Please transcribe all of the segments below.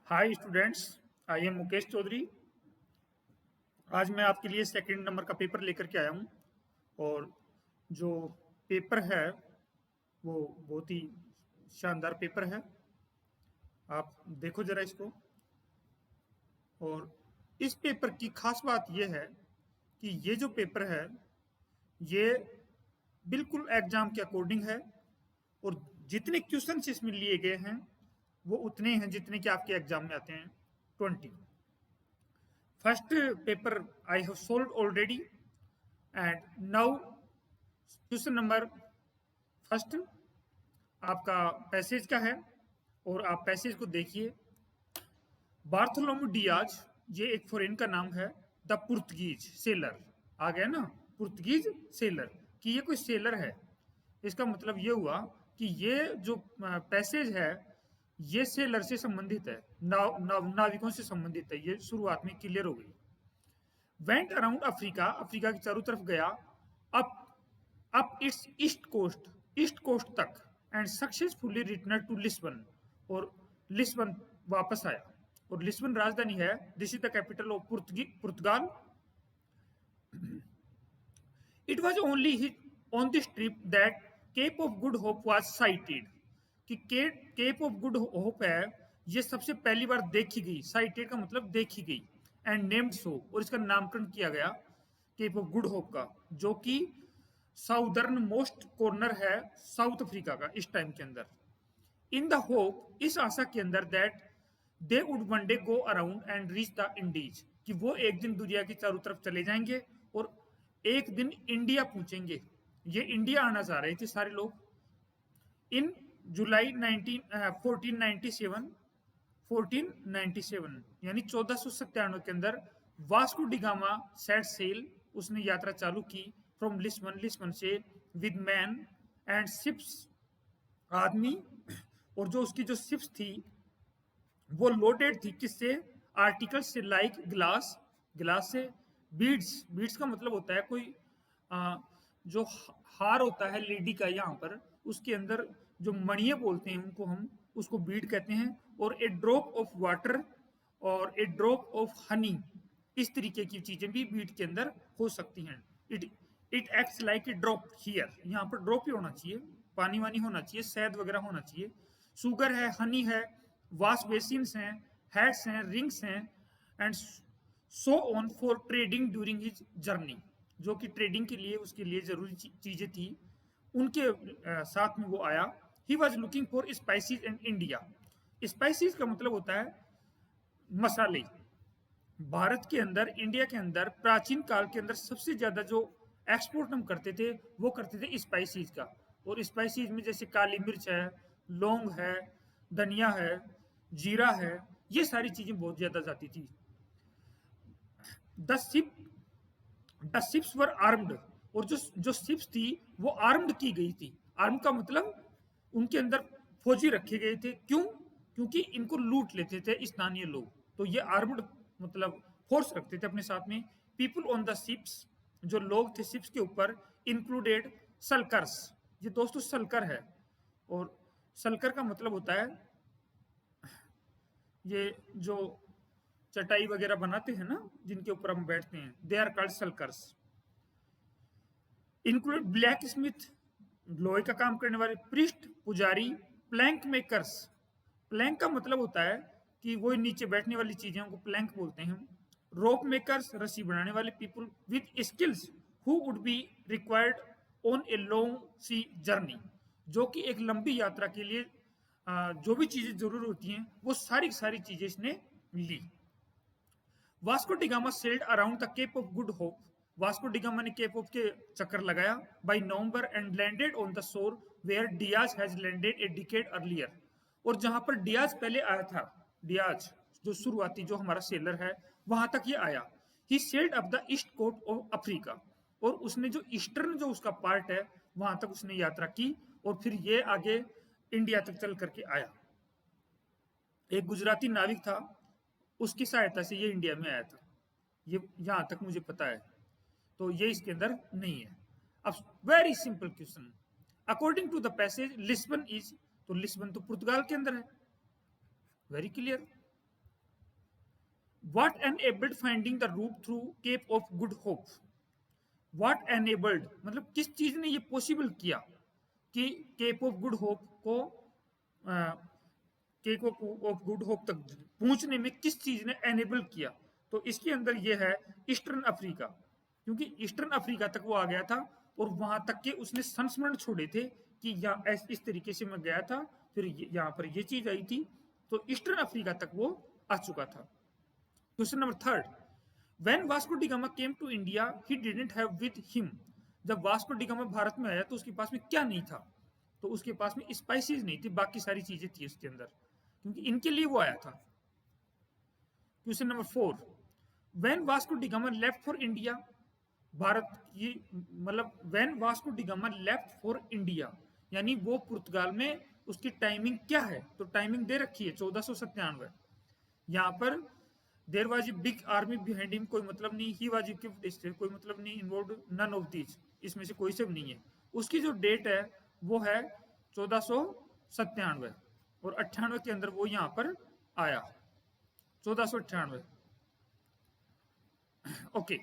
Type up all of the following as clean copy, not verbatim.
Hi students, I am Mukesh Chaudhary. आज मैं आपके लिए सेकंड नंबर का पेपर लेकर के आया हूँ। और जो पेपर है वो बहुत ही शानदार पेपर है। आप देखो जरा इसको। और इस पेपर की खास बात यह है कि ये जो पेपर है ये बिल्कुल एग्जाम के अकॉर्डिंग है। और जितने क्वेश्चन इसमें लिए गए हैं वो उतने हैं जितने कि आपके एग्जाम में आते हैं, 20। First paper I have solved already, and now question number first आपका पैसेज का है। और आप पैसेज को देखिए। बार्थोलोमू डियाज, ये एक फॉरेन का नाम है। द पुर्तगीज सेलर, आ गया ना, पुर्तगीज सेलर, कि ये कोई सेलर है। इसका मतलब ये हुआ कि ये जो पैसेज है ये सेलर से संबंधित है, नाविकों से संबंधित है। ये शुरुआत में क्लियर हो गई। वेंट अराउंड अफ्रीका, अफ्रीका के चारों तरफ गया। Up up it's east coast तक, and successfully return to Lisbon, और लिस्बन वापस आया। और लिस्बन राजधानी है। This is the capital of Portugal. It was only on this trip that Cape of good Hope was sighted, कि Cape of good Hope है ये सबसे पहली बार देखी गई। साइटेड का मतलब देखी गई। एंड नेम्ड सो, और इसका नामकरण किया गया केप ऑफ गुड होप का, जो कि साउदर्न मोस्ट कॉर्नर है साउथ अफ्रीका का इस टाइम के अंदर। इन द होप, इस आशा के अंदर, that they would one day go around and reach the Indies, कि वो एक दिन दुनिया की चारों तरफ चले जाएंगे और एक दिन इंडिया पहुंचेंगे। ये इंडिया आना चाह रहे थे सारे लोग। इन जुलाई 1497 यानी 1497 के अंदर वास्को डिगामा सेट सेल, उसने यात्रा चालू की फ्रॉम लिस्बन से, विद मैन एंड शिप्स, आदमी। और जो उसकी जो शिप्स थी वो लोडेड थी किससे? आर्टिकल्स से, लाइक ग्लास, ग्लास से, बीड्स का मतलब होता है कोई जो हार होता है लेडी का यहाँ पर, उसके अंदर जो मणिये बोलते हैं उनको हम, उसको बीड कहते हैं। और ए ड्रॉप ऑफ वाटर और ए ड्रॉप ऑफ हनी, इस तरीके की चीजें भी बीड के अंदर हो सकती हैं। It it acts like a drop here, यहाँ पर ड्रॉप ही होना चाहिए, पानी वानी होना चाहिए, शहद वगैरह होना चाहिए। शुगर है, हनी है, वाश बेसिन्स हैं, हैट्स हैं, रिंग्स हैं, and so on for trading during his journey, जो कि ट्रेडिंग के लिए उसके लिए जरूरी चीजें थी, उनके साथ में वो आया। He was looking for species in India. Species का मतलब होता है मसाले। भारत के अंदर, इंडिया के अंदर प्राचीन काल के अंदर सबसे ज्यादा जो एक्सपोर्ट हम करते थे वो करते थे स्पाइसीज का। और स्पाइसीज में जैसे काली मिर्च है, लौंग है, धनिया है, जीरा है, ये सारी चीजें बहुत ज्यादा जाती थी। The ship the ships were armed, और जो शिप्स थी वो आर्म्ड की गई थी। आर्म का मतलब उनके अंदर फौजी रखे गए थे। क्यों? क्योंकि इनको लूट लेते थे स्थानीय लोग, तो ये आर्म्ड मतलब फोर्स रखते थे अपने साथ में। पीपल ऑन द शिप्स, जो लोग थे शिप्स के ऊपर, इंक्लूडेड सल्कर्स। ये दोस्तों सल्कर है, और सल्कर का मतलब होता है ये जो चटाई वगैरह बनाते हैं ना, जिनके ऊपर हम बैठते हैं, they are called sulkers. Include blacksmith, लोहे का काम करने वाले, प्रिस्ट पुजारी, प्लैंक मेकर्स। प्लैंक का मतलब होता है कि वो नीचे बैठने वाली चीजें, उनको प्लैंक बोलते हैं हम। रोप मेकर्स, रस्सी बनाने वाले, people with skills who would be required on a long sea journey, जो कि एक लंबी यात्रा के लिए जो भी चीजें जरूर होती हैं वो सारी सारी चीजें इसने ली। Vasco da Gama sailed around the Cape of good hope, Vasco da Gama ने केप ऑफ के चक्कर लगाया by November, and landed on the shore where Diaz has landed a decade earlier, और जहां पर डियाज पहले आया था, डियाज जो शुरुआती जो हमारा सेलर है वहां तक ये आया। He sailed up the east coast of Africa, और उसने जो ईस्टर्न जो उसका पार्ट है वहां तक उसने यात्रा की, और फिर ये आगे इंडिया तक चल करके आया। एक गुजराती नाविक था, उसकी सहायता से ये इंडिया में आया था। ये यहां तक मुझे पता है, तो ये इसके अंदर नहीं है। अब very simple question, according to the passage Lisbon is, तो लिस्बन तो पुर्तगाल के अंदर है, very clear. What enabled finding the route through Cape of Good Hope? What enabled मतलब किस चीज ने ये पॉसिबल किया कि केप ऑफ गुड होप को केप ऑफ गुड होप तक पहुंचने में किस चीज ने एनेबल किया? तो इसके अंदर ये है ईस्टर्न अफ्रीका, क्योंकि ईस्टर्न अफ्रीका तक वो आ गया था और वहां तक के उसने संस्मरण छोड़े थे कि इस तरीके से मैं गया था, फिर यहाँ पर ये चीज आई थी, तो ईस्टर्न अफ्रीका तक वो आ चुका था। Question number third, when Vasco da Gama came to India he didn't have with him. जब वास्को डी गामा भारत में आया तो उसके पास में क्या नहीं था? तो उसके पास में स्पाइसेस नहीं थी, बाकी सारी चीजें थी उसके अंदर, क्योंकि इनके लिए वो आया था। Question number four, when Vasco da gamma left for India, Bharat की मतलब when Vasco da gamma left for India, यानी वो पुर्तगाल में उसकी टाइमिंग क्या है? तो टाइमिंग दे रखी है 1497। यहाँ पर there was a big army behind him, कोई मतलब नहीं, ही वाज इक्विप्ड, कोई मतलब नहीं, इन्वॉल्वड नन ऑफ दीज, इसमें से कोई सब नहीं है। उसकी जो डेट है वो है 1497 और 98 के अंदर वो यहाँ पर आया, 1498। ओके,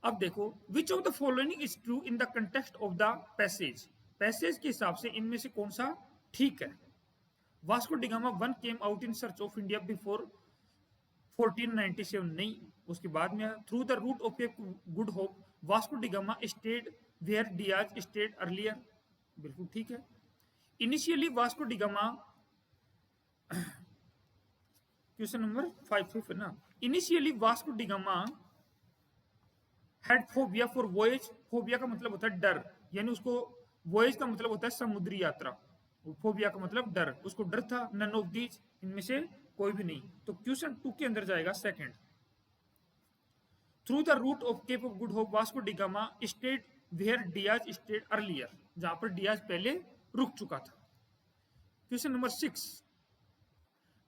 अब देखो, which of the following is true in the context of the passage. Passage के हिसाब से इनमें से कौन सा ठीक है? Vasco da Gama one came out in search of India before 1497, नहीं, उसके बाद में through the route of good hope Vasco da Gama stayed where Diaz stayed earlier, बिल्कुल ठीक है। Initially Vasco da Gama, question number 5 है ना, initially Vasco da Gama had phobia for voyage. Phobia का मतलब होता है डर, यानी उसको, वॉयज का मतलब होता है समुद्री यात्रा, फोबिया का मतलब डर, उसको डर था। नन ऑफ दीज, इनमें से कोई भी नहीं। तो क्वेश्चन 2 के अंदर जाएगा second, through the route of Cape of good hope Vasco da Gama stayed where Diaz stayed earlier, जहां पर डियाज पहले रुक चुका था। Question number 6,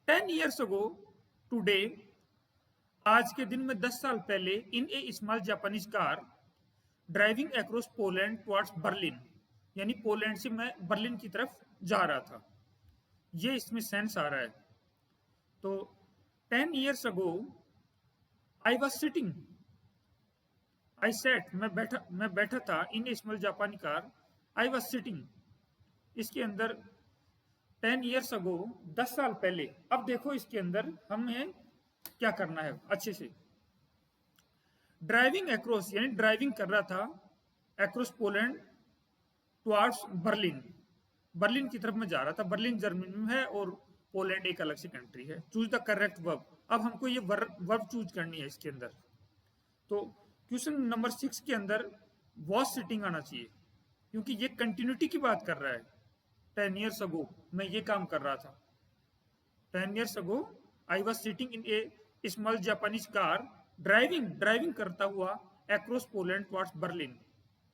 10 years ago today, आज के दिन में 10 साल पहले, in a small Japanese car driving across Poland towards Berlin, यानी पोलैंड से मैं बर्लिन की तरफ जा रहा था, ये इसमें सेंस आ रहा है। तो 10 years ago I was sitting, I set, मैं बैठा था, इन ए स्मॉल जापानी कार, आई वॉज सिटिंग, इसके अंदर 10 years ago 10 साल पहले। अब देखो इसके अंदर हमें क्या करना है अच्छे से। ड्राइविंग अक्रॉस, यानी ड्राइविंग कर रहा था across Poland towards Berlin, Berlin की तरफ में जा रहा था। बर्लिन जर्मनी में है और पोलैंड एक अलग सी कंट्री है। चूज द करेक्ट वर्ब, अब हमको ये वर्ब चूज करनी है इसके अंदर। तो क्वेश्चन नंबर 6 के अंदर वॉज सिटिंग आना चाहिए, क्योंकि ये कंटिन्यूटी की बात कर रहा है। 10 years ago मैं ये काम कर रहा था, 10 years ago I was sitting in a small Japanese car driving करता हुआ अक्रॉस पोलैंड टुवर्ड्स बर्लिन,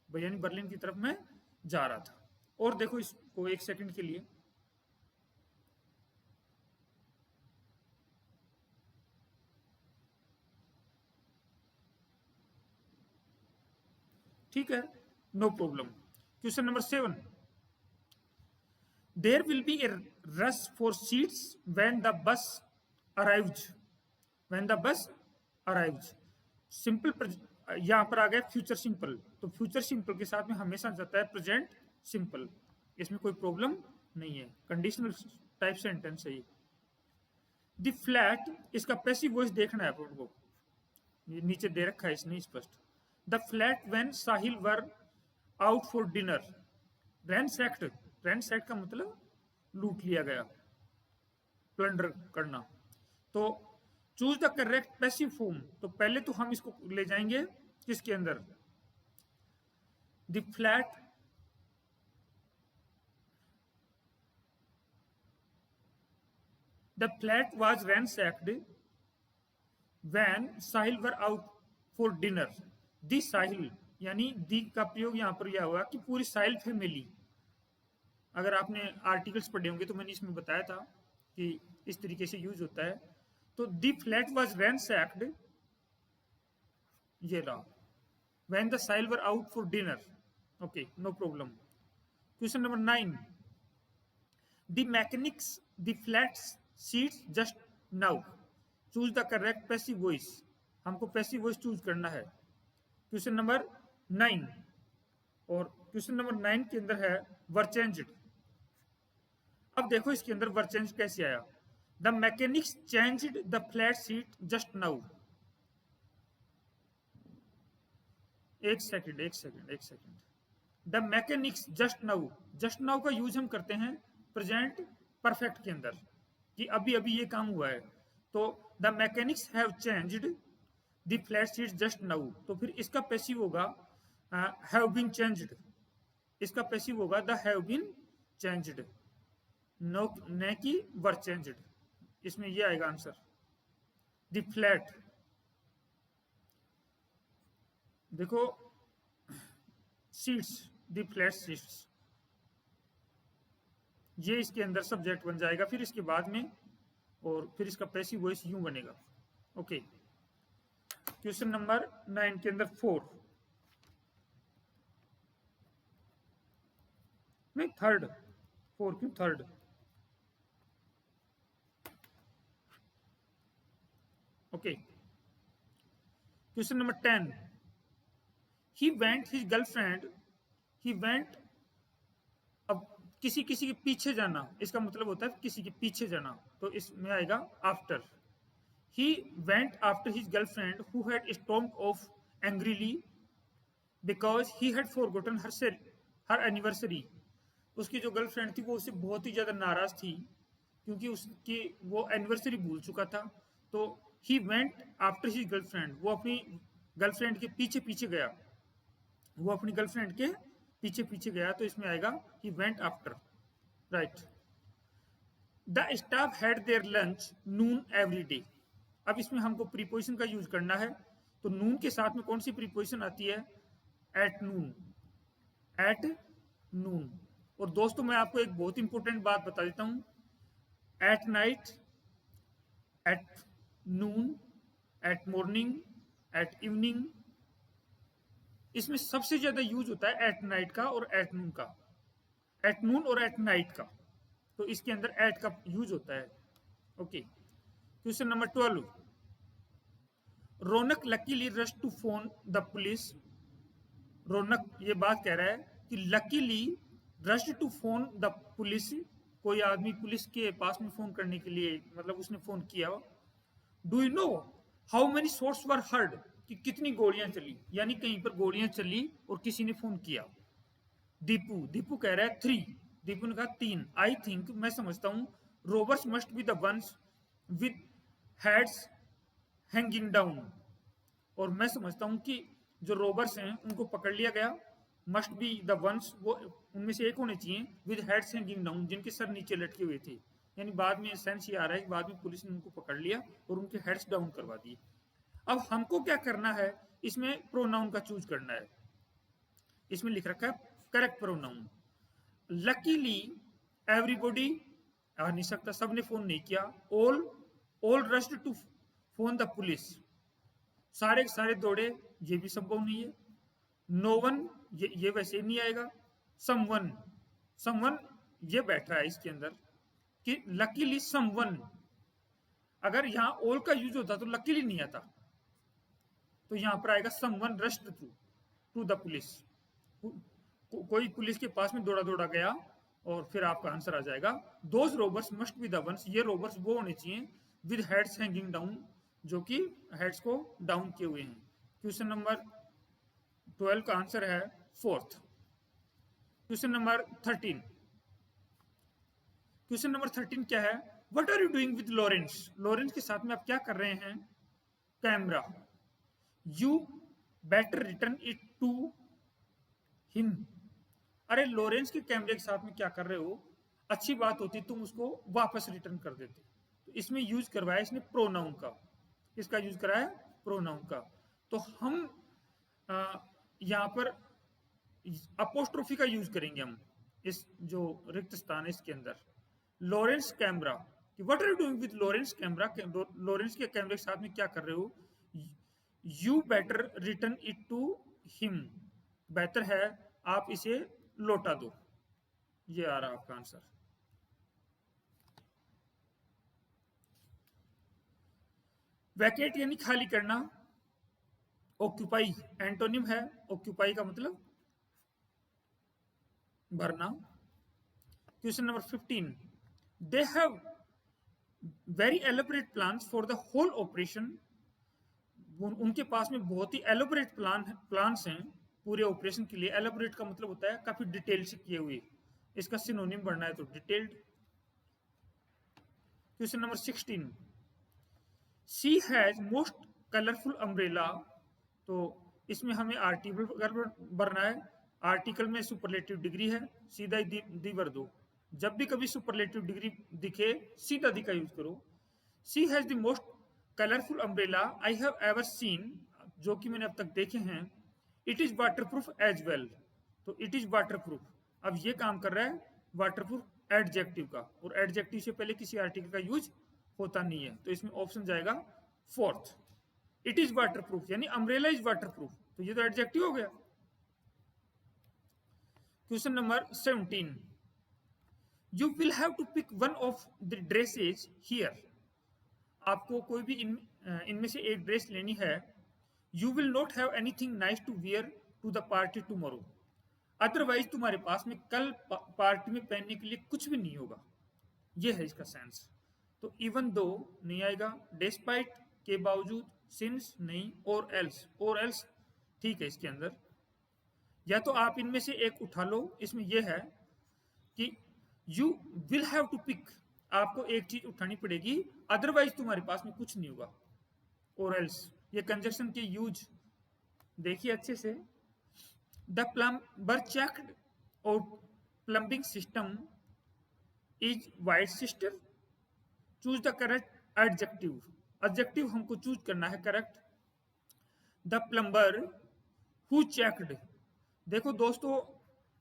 यानी बर्लिन की तरफ मैं जा रहा था। और देखो इसको एक सेकंड के लिए, ठीक है, no problem. Question number 7, there will be a rush for seats when the bus arrives, when the bus arrives. Simple, यहाँ पर आ गया फ्यूचर सिंपल, तो फ्यूचर सिंपल के साथ में हमेशा जाता है प्रेजेंट सिंपल, इसमें कोई प्रॉब्लम नहीं है, कंडीशनल टाइप सेंटेंस है ये। द फ्लैट, इसका पैसिव वॉइस देखना है अपन को, ये नीचे दे रखा है इसने स्पष्ट। The flat when Sahil were out for dinner, ransacked, ransacked का मतलब लूट लिया गया, प्लंडर करना। तो choose the correct passive form, तो पहले तो हम इसको ले जाएंगे किसके अंदर, the flat, the flat was ransacked when Sahil were out for dinner. The Sahil, यानी दी का प्रयोग यहाँ पर यह हुआ कि पूरी साहिल फैमिली, अगर आपने आर्टिकल्स पढ़े होंगे तो मैंने इसमें बताया था कि इस तरीके से यूज होता है। तो दी फ्लैट वाज ransacked, ये रहा, when the Sahil were out for dinner, okay, no problem. Question number 9, the mechanics the flat seats just now, choose the correct passive voice, हमको पैसिव वॉइस चूज करना है। क्वेश्चन नंबर 9, और question number 9 के अंदर है वर changed. अब देखो इसके अंदर वर चेंज कैसे आया। The mechanics changed the flat seat just now. एक सेकेंड। The mechanics just now, just now का यूज हम करते हैं प्रेजेंट परफेक्ट के अंदर कि अभी अभी ये काम हुआ है। तो the mechanics have changed the flat seat just now, तो फिर इसका पैसिव होगा हैव बीन चेंज्ड। इसका पैसिव होगा the have been changed, no न कि वर चेंज्ड। इसमें ये आएगा आंसर। द फ्लैट, देखो सीट्स, द फ्लैट सीट्स, ये इसके अंदर सब्जेक्ट बन जाएगा फिर इसके बाद में, और फिर इसका पैसिव वॉइस यूं बनेगा। ओके, क्वेश्चन नंबर 9 के अंदर 4 नहीं थर्ड, 4 क्यों third. Okay, question number 10, he went his girlfriend, he went, अब किसी किसी के पीछे जाना, इसका मतलब होता है किसी के पीछे जाना, तो इसमें आएगा after. He went after his girlfriend who had stomped off angrily because he had forgotten her anniversary. उसकी जो गर्लफ्रेंड थी वो उससे बहुत ही ज्यादा नाराज थी क्योंकि उसकी वो एनिवर्सरी भूल चुका था। तो ही वेंट आफ्टर हिज गर्लफ्रेंड, वो अपनी गर्लफ्रेंड के पीछे पीछे गया, वो अपनी गर्लफ्रेंड के पीछे पीछे गया, तो इसमें आएगा ही went after. Right. The staff had there lunch Noon every day. अब इसमें हमको प्रीपोजिशन का यूज करना है, तो नून के साथ में कौन सी प्रीपोजिशन आती है, एट नून, एट नून। और दोस्तों मैं आपको एक बहुत इंपॉर्टेंट बात बता देता हूं, at night, at noon, at morning, at evening, इसमें सबसे ज्यादा यूज होता है एट नाइट का और एट नून का, एट नून और एट नाइट का, तो इसके अंदर एट का यूज होता है। Okay, question number 12, Raunak luckily rush to phone the police. Raunak ये बात कह रहा है कि luckily rush to phone the police, कोई आदमी पुलिस के पास में फोन करने के लिए, मतलब उसने फोन किया। Do you know how many shots were heard, कि कितनी गोलियां चली, यानी कहीं पर गोलियां चली और किसी ने फोन किया। दीपू कह रहा है 3, दीपू ने कहा 3। आई थिंक, मैं समझता हूं, robbers must be the ones with heads hanging down, और मैं समझता हूं कि जो रोबर्स हैं उनको पकड़ लिया गया, मस्ट बी द वंस, वो उनमें से एक होने चाहिए, विद हेड्स हैंगिंग डाउन, जिनके सर नीचे लटके हुए थे। यानी बाद में सेंस ये आ रहा है कि बाद में पुलिस ने उनको पकड़ लिया और उनके हेड्स डाउन करवा दिए। अब हमको क्या करना है, इसमें प्रोनाउन का चूज करना है। इसमें लिख रखा है करेक्ट प्रोनाउन। लकीली एवरीबॉडी, आ नहीं सकता, सबने फोन नहीं किया। All rushed to phone the police, सारे सारे दौड़े, ये भी संभव नहीं है। नो वन, ये वैसे नहीं आएगा। समवन, समवन ये बैठ रहा है इसके अंदर कि लकीली समवन, अगर यहां ऑल का यूज होता तो लकीली नहीं आता, तो यहां पर आएगा someone rushed to the police, कोई पुलिस के पास में दौड़ा दौड़ा गया, और फिर आपका आंसर आ जाएगा those robbers must be the ones, ये रोबर्स वो होने चाहिए विद हेड्स हैंगिंग डाउन, जो कि हेड्स को डाउन किए हुए हैं। क्वेश्चन नंबर 12 का आंसर है 4th। Question number 13, question number 13 क्या है, what are you doing with Lawrence. Lawrence के साथ में आप क्या कर रहे हैं, camera. You better return it to him, अरे लॉरेंस के कैमरे के साथ में क्या कर रहे हो, अच्छी बात होती तुम उसको वापस रिटर्न कर देते। तो इसमें यूज करवाया इसने प्रोनाउन का, इसका यूज कराया प्रोनाउन का। तो हम यहां पर अपोस्ट्रोफी का यूज करेंगे हम, इस जो रिक्त स्थान है इसके अंदर। Lawrence camera, what are you doing with Lawrence camera, Lawrence के कैमरे के साथ में क्या कर रहे हो। You better return it to him, बेहतर है आप इसे लौटा दो। ये आ रहा आपका आंसर। वैकेट यानी खाली करना, ऑक्यूपाई एंटोनिम है, ऑक्यूपाई का मतलब भरना। Question number 15, they have very elaborate plans for the whole operation. उनके पास में बहुत ही एलोबरेट प्लान्स हैं पूरे ऑपरेशन के लिए। एलोबरेट का मतलब होता है काफी डिटेल से किए हुए, इसका सिनोनिम बनना है तो detailed. Question number 16, she has most colourful umbrella. तो इसमें हमें आर्टिकल भरना है। आर्टिकल में सुपरलेटिव डिग्री है, सीधा ही दी भर दो। जब भी कभी सुपरलेटिव डिग्री दिखे सीधा दी का यूज करो। She has the most colourful umbrella I have ever seen, जो कि मैंने अब तक देखे हैं। It is waterproof as well. तो इट इज वाटरप्रूफ, अब ये काम कर रहा है वाटरप्रूफ एडजेक्टिव का, और एडजेक्टिव से पहले किसी आर्टिकल का यूज होता नहीं है, तो इसमें ऑप्शन जाएगा फोर्थ। इट इज वाटरप्रूफ यानी अम्ब्रेला इज वाटरप्रूफ, तो ये तो एडजेक्टिव हो गया। Question number 17, you will have to pick one of the dresses here. आपको कोई भी इनमें से एक ड्रेस लेनी है। You will not have anything nice to wear to the party tomorrow. Otherwise तुम्हारे पास में कल पार्टी में पहनने के लिए कुछ भी नहीं होगा। ये है इसका सेंस। तो इवन दो नहीं आएगा, डिस्पाइट के बावजूद, सिंस नहीं, और एल्स ठीक है इसके अंदर। या तो आप इनमें से एक उठा लो। इसमें यह है कि you will have to pick, आपको एक चीज उठानी पड़ेगी, अदरवाइज तुम्हारे पास में कुछ नहीं होगा, और एल्स। ये कंजक्शन के यूज देखिए अच्छे से। The plumber checked out plumbing system is white sister. Choose the correct adjective. Adjective हमको चूज करना है correct. The plumber who checked. देखो दोस्तों,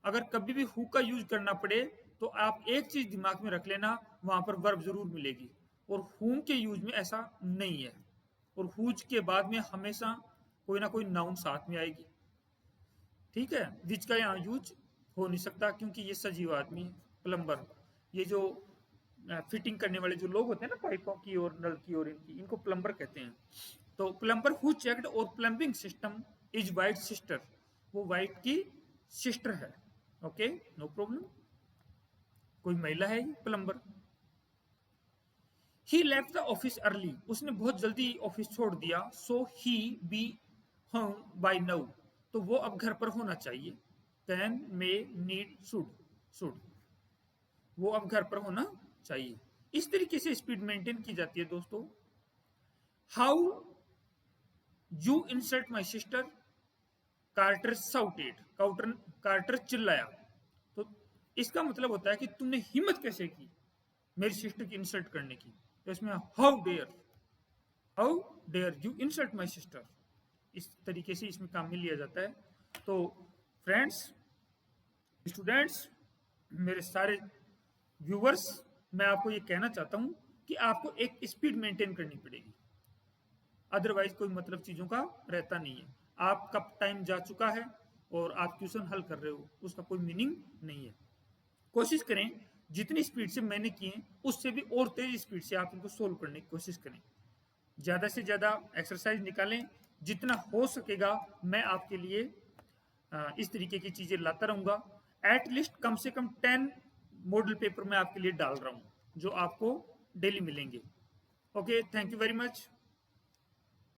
अगर कभी भी हु का यूज करना पड़े तो आप एक चीज दिमाग में रख लेना, वहां पर वर्ब जरूर मिलेगी, और हुम के यूज में ऐसा नहीं है। और हुज के बाद में हमेशा कोई ना कोई नाउन साथ में आएगी, ठीक है। विच का यहाँ यूज हो नहीं सकता क्योंकि ये सजीव आदमी है। प्लम्बर, ये जो फिटिंग करने वाले जो लोग होते हैं ना पाइपों की और नल की और इनकी, इनको प्लम्बर कहते हैं। तो प्लम्बर हु चेक्ड और plumbing system is white sister, वो वाइट की सिस्टर है। Okay, no problem. कोई महिला है plumber. He left the office early, उसने बहुत जल्दी ऑफिस छोड़ दिया। So he be home by now, तो वो अब घर पर होना चाहिए। कैन, मे, नीड, शुड, वो अब घर पर होना चाहिए। इस तरीके से स्पीड मेंटेन की जाती है दोस्तों। How you insult my sister, Carter shouted, Carter चिल्लाया। तो इसका मतलब होता है कि तुमने हिम्मत कैसे की मेरी सिस्टर की इंसल्ट करने की। तो इसमें how dare you insult my sister, इस तरीके से इसमें काम में लिया जाता है। तो फ्रेंड्स, स्टूडेंट्स, मेरे सारे व्यूवर्स, मैं आपको ये कहना चाहता हूं कि आपको एक स्पीड मेंटेन करनी पड़ेगी, अदरवाइज कोई मतलब चीजों का रहता नहीं है। आपका टाइम जा चुका है और आप क्वेश्चन हल कर रहे हो, उसका कोई मीनिंग नहीं है। कोशिश करें जितनी स्पीड से मैंने किए उससे भी और तेज स्पीड से आप इनको सोल्व करने की कोशिश करें। ज्यादा से ज्यादा एक्सरसाइज निकालें, जितना हो सकेगा मैं आपके लिए इस तरीके की चीजें लाता रहूंगा। एटलीस्ट कम से कम 10 मॉडल पेपर मैं आपके लिए डाल रहा हूं जो आपको डेली मिलेंगे। Okay, thank you very much.